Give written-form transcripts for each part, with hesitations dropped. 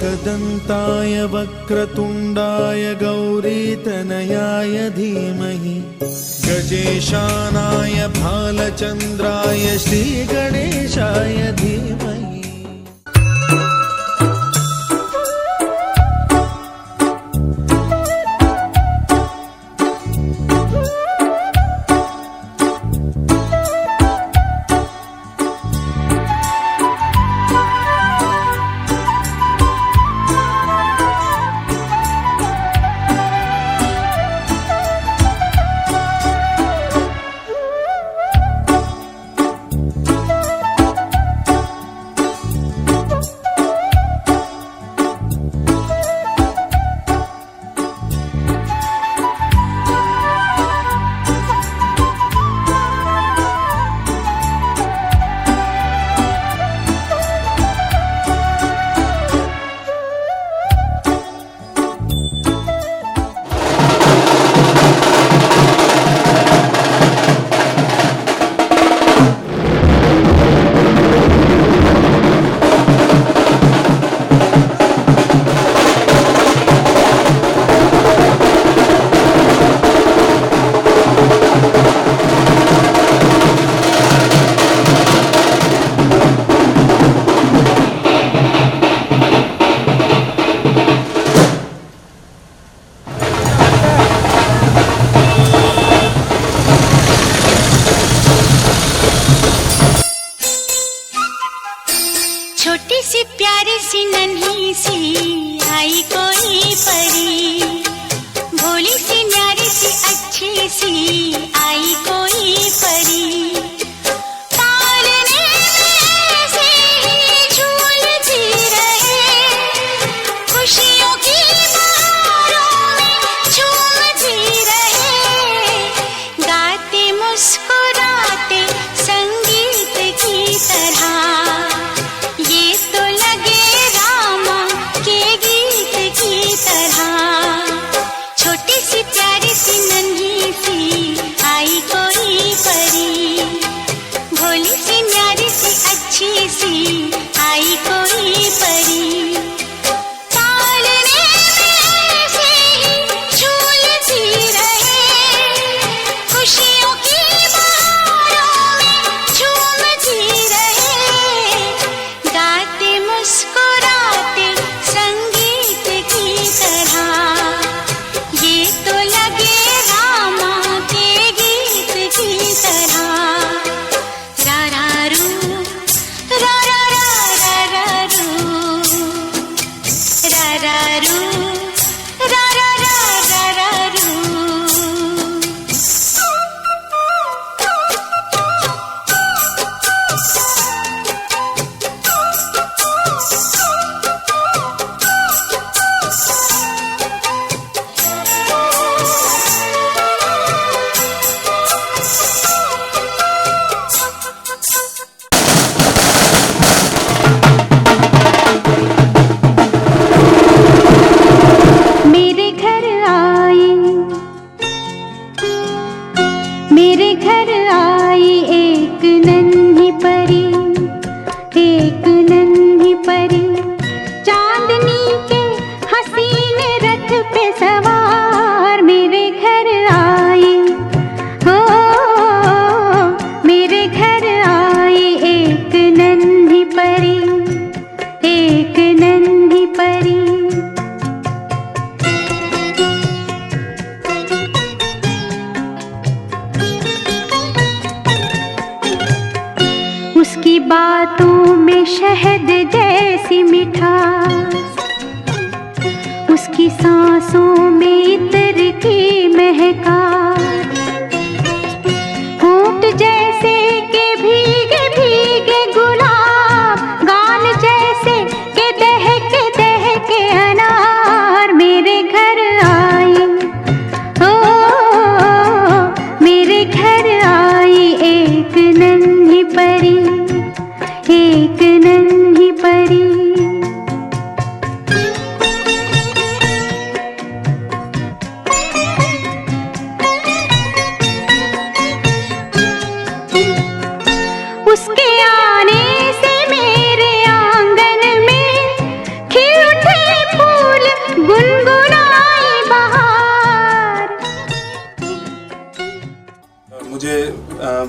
एकदन्ताय वक्रतुण्डाय गौरीतनयाय धीमहि गजेशानाय भालचन्द्राय श्रीगणेशाय धीमहि। छोटी सी प्यारी सी नन्ही सी आई कोई परी, भोली सी न्यारी सी अच्छी सी आई कोई परी। पालने में से ही झूलती रहे, खुशियों की बहारों में झूमती रहे, गाते मुस्कुराते संगीत की तरह। ये तो लगे रामा के गीत की तरह। छोटी सी प्यारी सी नन्ही सी आई कोई परी, भोली सी न्यारी सी अच्छी सी आई कोई परी। पालने में से ही झूलती रहे, खुशियों की बहारों में झूमती रहे, गाते मुस्कुराते संगीत की तरह। ये तो लगे रामा के गीत की तरह। रा रा रू, रा रा रा रा रा रू, रा रा रू, रा रा रा रा रा रू। मेरे घर आई एक नन्ही परी, एक नन्ही परी, चांदनी के हसीन रथ पे सवार। मेरे घर आई, हो मेरे घर आई एक नन्ही परी, एक नन्ही परी। उसकी बातों में शहद जैसी मिठास, उसकी सांसों में इत्र की महकास, होंठ जैसे के भीगे भीगे गुलाब, गाल जैसे के दहके अनार। मेरे घर आई, ओ मेरे घर आई एक नन्ही परी, एक नन्ही परी।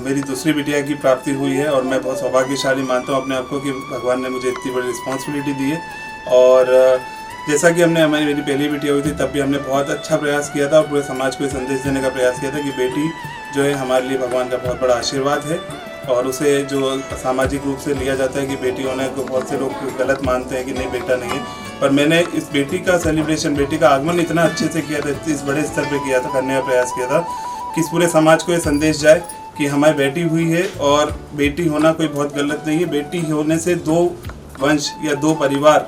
मेरी दूसरी बिटिया की प्राप्ति हुई है और मैं बहुत सौभाग्यशाली मानता हूँ अपने आप को कि भगवान ने मुझे इतनी बड़ी रिस्पॉन्सिबिलिटी दी है। और जैसा कि मेरी पहली बिटिया हुई थी तब भी हमने बहुत अच्छा प्रयास किया था और पूरे समाज को ये संदेश देने का प्रयास किया था कि बेटी जो है हमारे लिए भगवान का बहुत बड़ा आशीर्वाद है। और उसे जो सामाजिक रूप से लिया जाता है कि बेटी होने को बहुत से लोग गलत मानते हैं कि नहीं बेटा नहीं है, पर मैंने इस बेटी का सेलिब्रेशन, बेटी का आगमन इतना अच्छे से किया था, इस बड़े स्तर पे किया था, करने का प्रयास किया था कि इस पूरे समाज को ये संदेश जाए कि हमारी बेटी हुई है और बेटी होना कोई बहुत गलत नहीं है। बेटी होने से 2 वंश या 2 परिवार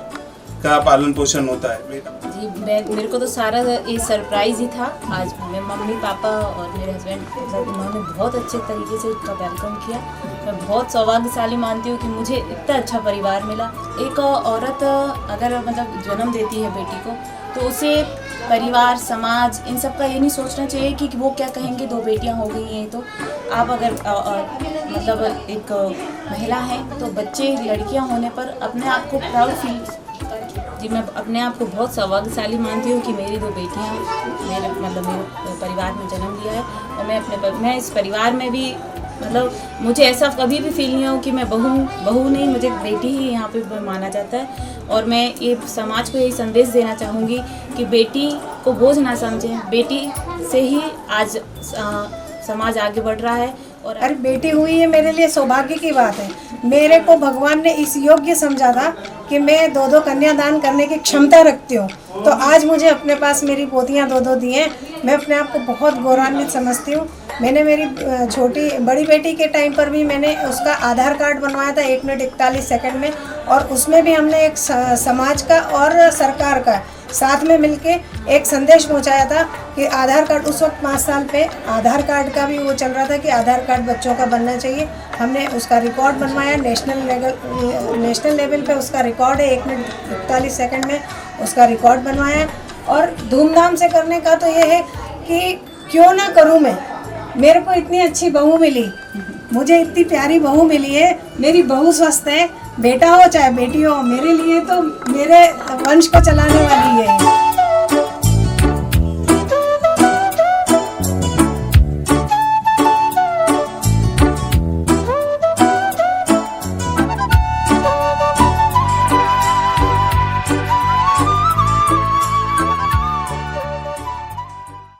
का पालन पोषण होता है। बेटा जी, मेरे को तो सारा ये सरप्राइज़ ही था। आज मेरे मम्मी पापा और मेरे हस्बैंड मतलब उन्होंने बहुत अच्छे तरीके से उसका वेलकम किया। मैं बहुत सौभाग्यशाली मानती हूँ कि मुझे इतना अच्छा परिवार मिला। एक औरत अगर मतलब जन्म देती है बेटी को तो उसे परिवार, समाज, इन सब का ये नहीं सोचना चाहिए कि वो क्या कहेंगे 2 बेटियां हो गई हैं। तो आप अगर मतलब एक महिला हैं तो बच्चे लड़कियां होने पर अपने आप को प्राउड फील जी, मैं अपने आप को बहुत सौभाग्यशाली मानती हूँ कि मेरी 2 बेटियाँ मेरे परिवार में जन्म लिया है। और मैं इस परिवार में भी मतलब मुझे ऐसा कभी भी फील नहीं हो कि मैं बहू नहीं, मुझे बेटी ही यहाँ पे माना जाता है। और मैं ये समाज को यही संदेश देना चाहूँगी कि बेटी को बोझ ना समझें, बेटी से ही आज समाज आगे बढ़ रहा है। और अरे बेटी हुई है मेरे लिए सौभाग्य की बात है। मेरे को भगवान ने इस योग्य समझा था कि मैं 2 कन्यादान करने की क्षमता रखती हूँ, तो आज मुझे अपने पास मेरी पोतियाँ 2 दी हैं। मैं अपने आप को बहुत गौरवान्वित समझती हूँ। मैंने मेरी बड़ी बेटी के टाइम पर भी मैंने उसका आधार कार्ड बनवाया था 1 मिनट 41 सेकंड में, और उसमें भी हमने एक समाज का और सरकार का साथ में मिलके एक संदेश पहुंचाया था कि आधार कार्ड, उस वक्त 5 साल पे आधार कार्ड का भी वो चल रहा था कि आधार कार्ड बच्चों का बनना चाहिए। हमने उसका रिकॉर्ड बनवाया, नेशनल लेवल पे उसका रिकॉर्ड है, 1 मिनट 41 सेकंड में उसका रिकॉर्ड बनवाया। और धूमधाम से करने का तो ये है कि क्यों ना करूँ मैं, मेरे को इतनी अच्छी बहू मिली, मुझे इतनी प्यारी बहू मिली है। मेरी बहू स्वस्थ है, बेटा हो चाहे बेटी हो, मेरे लिए तो मेरे वंश को चलाने वाली है।